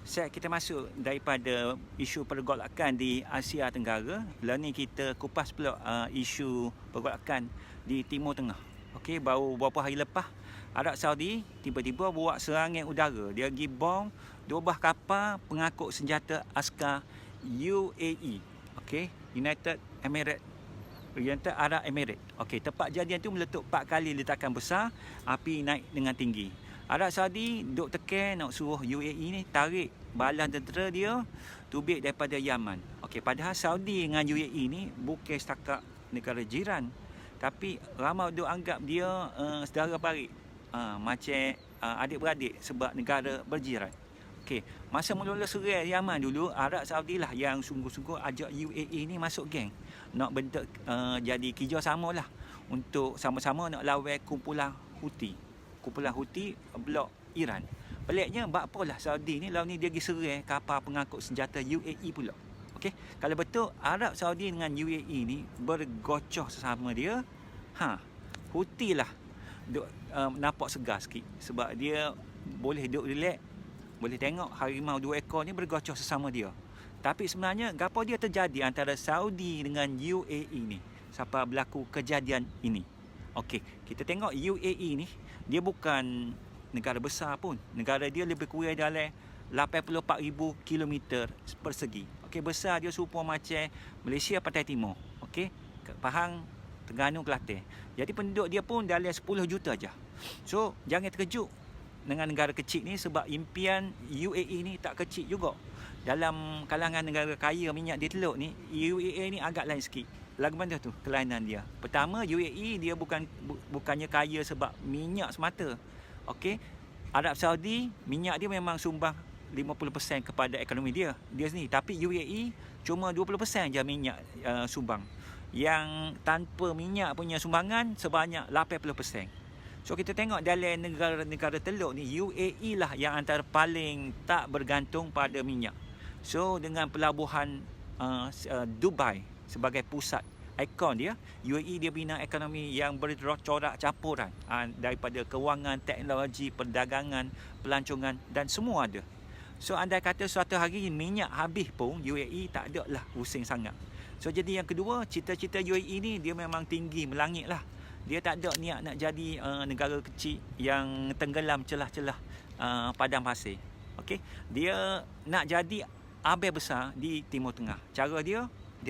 Kita masuk daripada isu pergolakan di Asia Tenggara. Lalu ni kita kupas pula isu pergolakan di Timur Tengah. Okey, baru beberapa hari lepas Arab Saudi tiba-tiba buat serangan udara. Dia pergi bom 12 kapal pengangkut senjata askar UAE. Okey, United Arab Emirates. Okey, tempat kejadian tu meletup 4 kali letakan besar, api naik dengan tinggi. Arab Saudi duk tekan nak suruh UAE ni tarik balas tentera dia tubik daripada Yaman. Okey, padahal Saudi dengan UAE ni bukan setakat negara jiran, tapi ramai duk anggap dia saudara parit, macam adik-beradik sebab negara berjiran. Okey, masa mula-mula serang Yaman dulu, Arab Saudi lah yang sungguh-sungguh ajak UAE ni masuk geng, nak bentuk jadi kerjasama lah untuk sama-sama nak lawan kumpulan Houthi blok Iran. Peliknya bab apalah Saudi ni lawan ni dia pergi serang kapal pengangkut senjata UAE pula. Okey, kalau betul Arab Saudi dengan UAE ni bergocoh sesama dia, Houthi lah duk nampak segar sikit sebab dia boleh duk relax, boleh tengok harimau 2 ekor ni bergocoh sesama dia. Tapi sebenarnya gapo dia terjadi antara Saudi dengan UAE ni sampai berlaku kejadian ini. Okey, kita tengok UAE ni dia bukan negara besar pun. Negara dia lebih kurang dalam 84,000 km persegi. Okey, besar dia serupa macam Malaysia Pantai Timur. Okey, Pahang, Terengganu, Kelantan. Jadi penduduk dia pun dalam 10 juta aja. So, jangan terkejut dengan negara kecil ni sebab impian UAE ni tak kecil juga. Dalam kalangan negara kaya minyak di teluk ni, UAE ni agak lain sikit. Lagu mana tu kelainan dia? Pertama, UAE dia bukannya kaya sebab minyak semata. Okey, Arab Saudi minyak dia memang sumbang 50% kepada ekonomi dia sendiri, tapi UAE cuma 20% je minyak sumbang. Yang tanpa minyak punya sumbangan sebanyak 80%. So kita tengok dalam negara-negara teluk ni, UAE lah yang antara paling tak bergantung pada minyak. So dengan pelabuhan Dubai sebagai pusat ikon dia, UAE dia bina ekonomi yang bercorak campuran daripada kewangan, teknologi, perdagangan, pelancongan dan semua ada. So andai kata suatu hari minyak habis pun, UAE tak ada lah pusing sangat. So jadi yang kedua, cita-cita UAE ni dia memang tinggi melangit lah. Dia tak ada niat nak jadi negara kecil yang tenggelam celah-celah padang pasir. Okey, dia nak jadi abai besar di Timur Tengah. Cara dia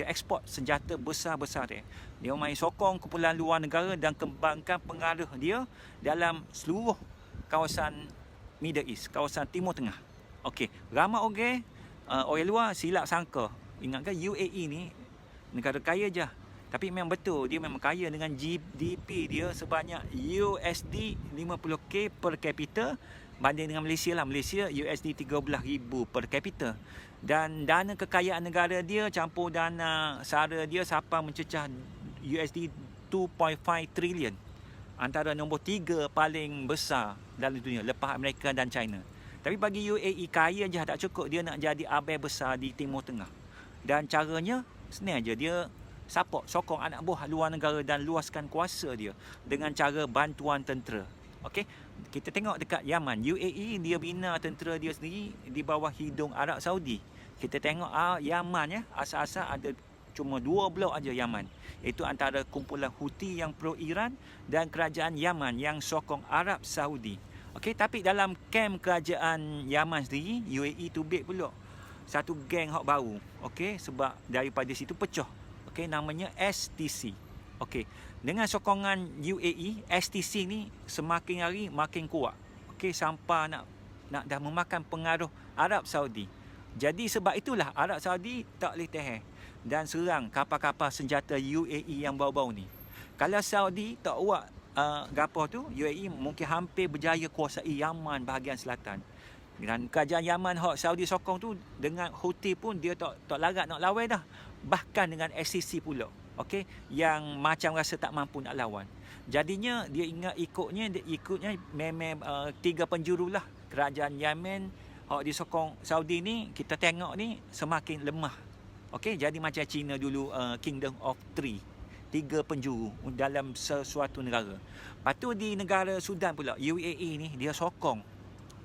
ekspor senjata besar-besar dia. Dia main sokong kumpulan luar negara dan kembangkan pengaruh dia dalam seluruh kawasan Middle East, kawasan Timur Tengah. Okey, ramai orang luar silap sangka. Ingatkan UAE ni negara kaya je. Tapi memang betul, dia memang kaya dengan GDP dia sebanyak USD 50k per capita banding dengan Malaysia lah. Malaysia USD 13,000 per capita. Dan dana kekayaan negara dia campur dana sara dia sampai mencecah USD 2.5 trilion. Antara nombor 3 paling besar dalam dunia lepas Amerika dan China. Tapi bagi UAE kaya je tak cukup, dia nak jadi abai besar di Timur Tengah. Dan caranya senang je, dia sokong anak buah luar negara dan luaskan kuasa dia dengan cara bantuan tentera. Okey, kita tengok dekat Yaman, UAE dia bina tentera dia sendiri di bawah hidung Arab Saudi. Kita tengok Yaman ya, asal-asal ada cuma 2 blok aja Yaman. Itu antara kumpulan Houthi yang pro Iran dan kerajaan Yaman yang sokong Arab Saudi. Okey, tapi dalam kem kerajaan Yaman sendiri, UAE tubik pula satu geng hak baru. Okey, sebab daripada situ pecah. Okey, namanya STC. Okey, dengan sokongan UAE, STC ni semakin hari makin kuat. Okey, sampai nak dah memakan pengaruh Arab Saudi. Jadi sebab itulah Arab Saudi tak boleh tahan dan serang kapal-kapal senjata UAE yang bau-bau ni. Kalau Saudi tak buat gapo tu, UAE mungkin hampir berjaya kuasai Yaman bahagian selatan. Dan kerajaan Yaman hak Saudi sokong tu dengan Houthi pun dia tak larat nak lawan dah. Bahkan dengan STC pula. Okey, yang macam rasa tak mampu nak lawan. Jadinya dia ikutnya memang 3 penjuru lah. Kerajaan Yaman hak disokong Saudi ni, kita tengok ni semakin lemah. Okey, jadi macam China dulu, Kingdom of Three. 3 penjuru dalam sesuatu negara. Lepas tu di negara Sudan pula, UAE ni dia sokong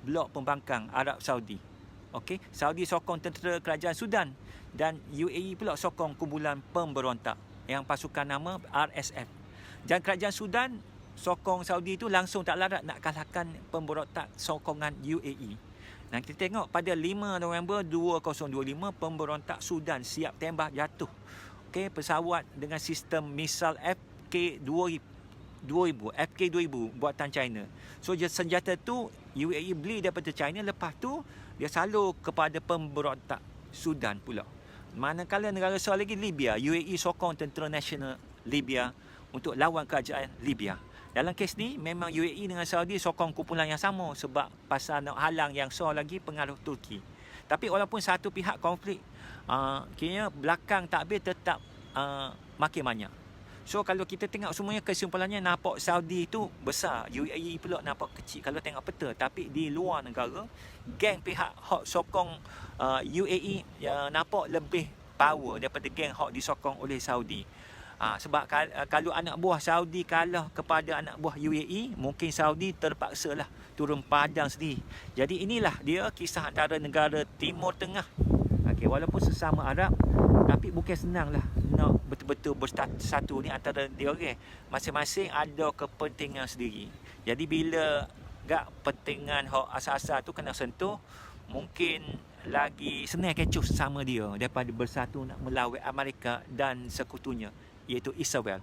blok pembangkang Arab Saudi. Okey, Saudi sokong tentera kerajaan Sudan dan UAE pula sokong kumpulan pemberontak yang pasukan nama RSF. Dan kerajaan Sudan sokong Saudi itu langsung tak larat nak kalahkan pemberontak sokongan UAE. Nah, kita tengok pada 5 November 2025 pemberontak Sudan siap tembak jatuh. Okey, pesawat dengan sistem misal FK2000 buatan China. So senjata tu UAE beli daripada China, lepas tu dia salur kepada pemberontak Sudan pula. Manakala negara besar lagi Libya, UAE sokong tentera nasional Libya untuk lawan kerajaan Libya. Dalam kes ni memang UAE dengan Saudi sokong kumpulan yang sama sebab pasal nak halang yang besar lagi pengaruh Turki. Tapi walaupun satu pihak konflik, kira belakang takbir tetap makin banyak. So kalau kita tengok semuanya, kesimpulannya nampak Saudi itu besar, UAE pula nampak kecil kalau tengok peta. Tapi di luar negara, geng pihak hak sokong UAE nampak lebih power daripada geng hak disokong oleh Saudi. Sebab kalau anak buah Saudi kalah kepada anak buah UAE, mungkin Saudi terpaksalah turun padang sendiri. Jadi inilah dia kisah antara negara Timur Tengah. Okay, walaupun sesama Arab, tapi bukan senang lah nak betul-betul bersatu ni antara dia orang. Masing-masing ada kepentingan sendiri. Jadi bila gak pentingan hak asas-asas tu kena sentuh, mungkin lagi senang kecoh sama dia daripada bersatu nak melawan Amerika dan sekutunya, iaitu Israel.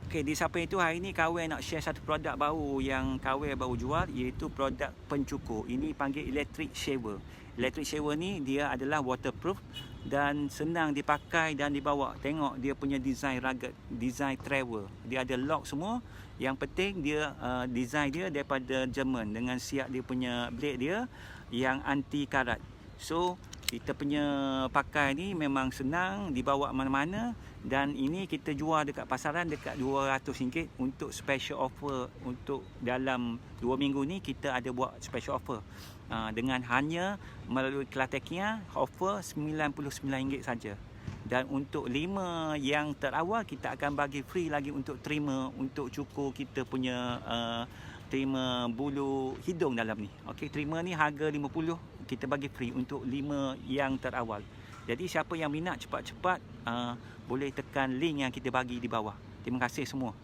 Okey, di samping itu hari ni kawan nak share satu produk baru yang kawan baru jual, iaitu produk pencukur. Ini panggil electric shaver. Electric shaver ni dia adalah waterproof dan senang dipakai dan dibawa. Tengok dia punya design rugged, design travel. Dia ada lock semua. Yang penting dia design dia daripada Jerman dengan siap dia punya blade dia yang anti karat. So kita punya pakai ni memang senang dibawa mana-mana, dan ini kita jual dekat pasaran dekat RM200 untuk special offer. Untuk dalam 2 minggu ni kita ada buat special offer dengan hanya melalui Klatekia, offer RM99 saja. Dan untuk 5 yang terawal kita akan bagi free lagi untuk trimmer, untuk cukur kita punya trimmer bulu hidung dalam ni. Okey, trimmer ni harga RM50, kita bagi free untuk 5 yang terawal. Jadi siapa yang minat cepat-cepat boleh tekan link yang kita bagi di bawah. Terima kasih semua.